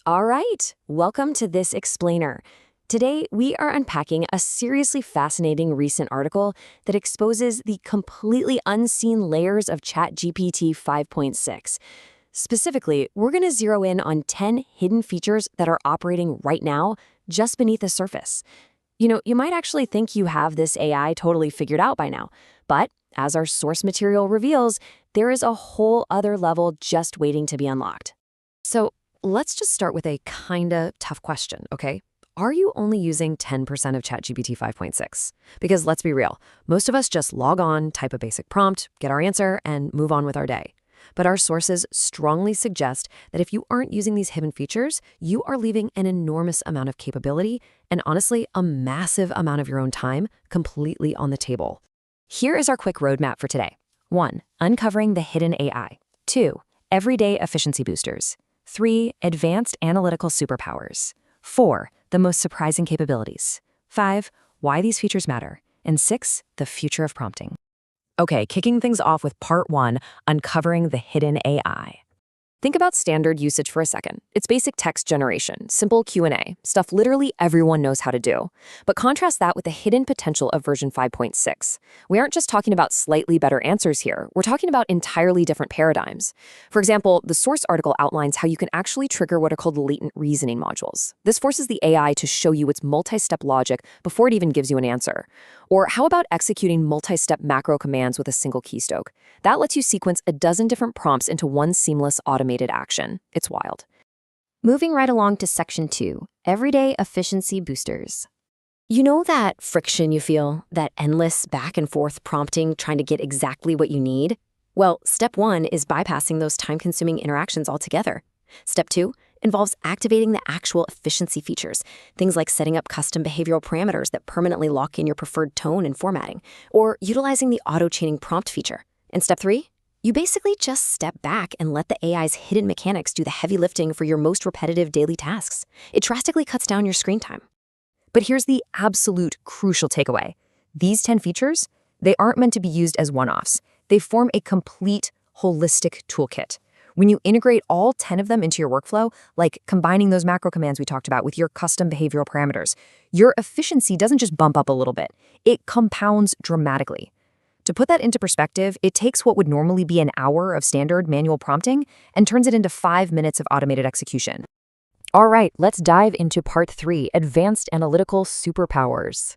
All right, welcome to this explainer. Today, we are unpacking a seriously fascinating recent article that exposes the completely unseen layers of ChatGPT 5.6. Specifically, we're going to zero in on 10 hidden features that are operating right now just beneath the surface. You might actually think you have this AI totally figured out by now, but as our source material reveals, there is a whole other level just waiting to be unlocked. So, let's just start with a kinda tough question, okay? Are you only using 10% of ChatGPT 5.6? Because let's be real, most of us just log on, type a basic prompt, get our answer, and move on with our day. But our sources strongly suggest that if you aren't using these hidden features, you are leaving an enormous amount of capability and honestly, a massive amount of your own time completely on the table. Here is our quick roadmap for today. 1. Uncovering the hidden AI. 2. Everyday efficiency boosters. 3. Advanced analytical superpowers. 4. The most surprising capabilities. 5. Why these features matter. And 6. The future of prompting. Okay, kicking things off with part 1, uncovering the hidden AI. Think about standard usage for a second. It's basic text generation, simple Q&A, stuff literally everyone knows how to do. But contrast that with the hidden potential of version 5.6. We aren't just talking about slightly better answers here. We're talking about entirely different paradigms. For example, the source article outlines how you can actually trigger what are called latent reasoning modules. This forces the AI to show you its multi-step logic before it even gives you an answer. Or how about executing multi-step macro commands with a single keystroke? That lets you sequence a dozen different prompts into one seamless automated action. It's wild. Moving right along to section 2, everyday efficiency boosters. You know that friction you feel, that endless back and forth prompting trying to get exactly what you need? Well, step 1 is bypassing those time-consuming interactions altogether. Step 2 involves activating the actual efficiency features, things like setting up custom behavioral parameters that permanently lock in your preferred tone and formatting, or utilizing the auto-chaining prompt feature. And step 3? You basically just step back and let the AI's hidden mechanics do the heavy lifting for your most repetitive daily tasks. It drastically cuts down your screen time. But here's the absolute crucial takeaway. These 10 features, they aren't meant to be used as one-offs. They form a complete, holistic toolkit. When you integrate all 10 of them into your workflow, like combining those macro commands we talked about with your custom behavioral parameters, your efficiency doesn't just bump up a little bit. It compounds dramatically. To put that into perspective, it takes what would normally be an hour of standard manual prompting and turns it into 5 minutes of automated execution. All right, let's dive into part 3, advanced analytical superpowers.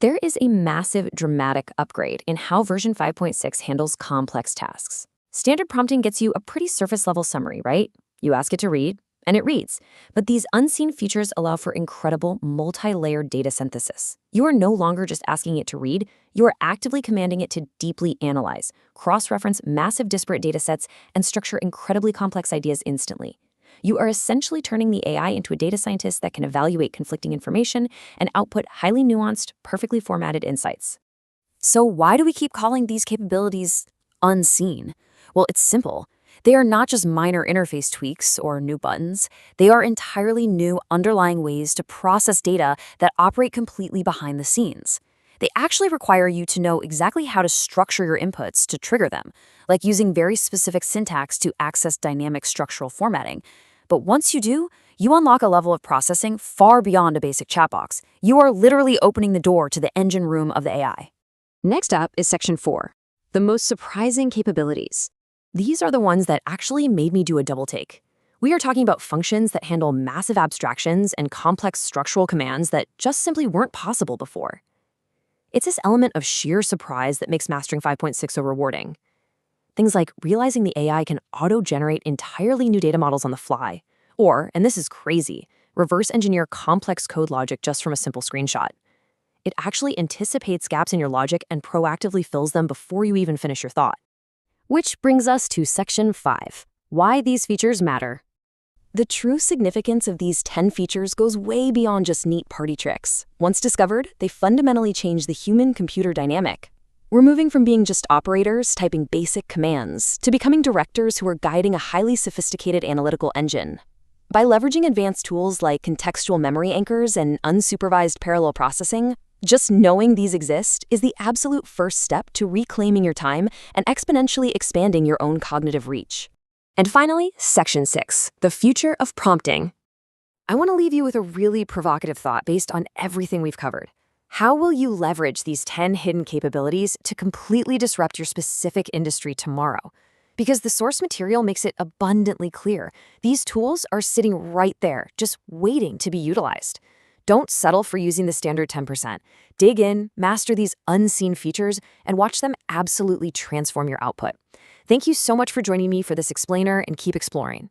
There is a massive, dramatic upgrade in how version 5.6 handles complex tasks. Standard prompting gets you a pretty surface-level summary, right? You ask it to read, and it reads. But these unseen features allow for incredible multi-layered data synthesis. You are no longer just asking it to read, you are actively commanding it to deeply analyze, cross-reference massive disparate data sets, and structure incredibly complex ideas instantly. You are essentially turning the AI into a data scientist that can evaluate conflicting information and output highly nuanced, perfectly formatted insights. So why do we keep calling these capabilities unseen? Well, it's simple. They are not just minor interface tweaks or new buttons. They are entirely new underlying ways to process data that operate completely behind the scenes. They actually require you to know exactly how to structure your inputs to trigger them, like using very specific syntax to access dynamic structural formatting. But once you do, you unlock a level of processing far beyond a basic chat box. You are literally opening the door to the engine room of the AI. Next up is section 4, the most surprising capabilities. These are the ones that actually made me do a double take. We are talking about functions that handle massive abstractions and complex structural commands that just simply weren't possible before. It's this element of sheer surprise that makes mastering 5.6 so rewarding. Things like realizing the AI can auto-generate entirely new data models on the fly, or, and this is crazy, reverse engineer complex code logic just from a simple screenshot. It actually anticipates gaps in your logic and proactively fills them before you even finish your thought. Which brings us to section 5, why these features matter. The true significance of these 10 features goes way beyond just neat party tricks. Once discovered, they fundamentally change the human-computer dynamic. We're moving from being just operators typing basic commands to becoming directors who are guiding a highly sophisticated analytical engine. By leveraging advanced tools like contextual memory anchors and unsupervised parallel processing, just knowing these exist is the absolute first step to reclaiming your time and exponentially expanding your own cognitive reach. And finally, section 6, the future of prompting. I want to leave you with a really provocative thought based on everything we've covered. How will you leverage these 10 hidden capabilities to completely disrupt your specific industry tomorrow? Because the source material makes it abundantly clear. These tools are sitting right there, just waiting to be utilized. Don't settle for using the standard 10%. Dig in, master these unseen features, and watch them absolutely transform your output. Thank you so much for joining me for this explainer, and keep exploring.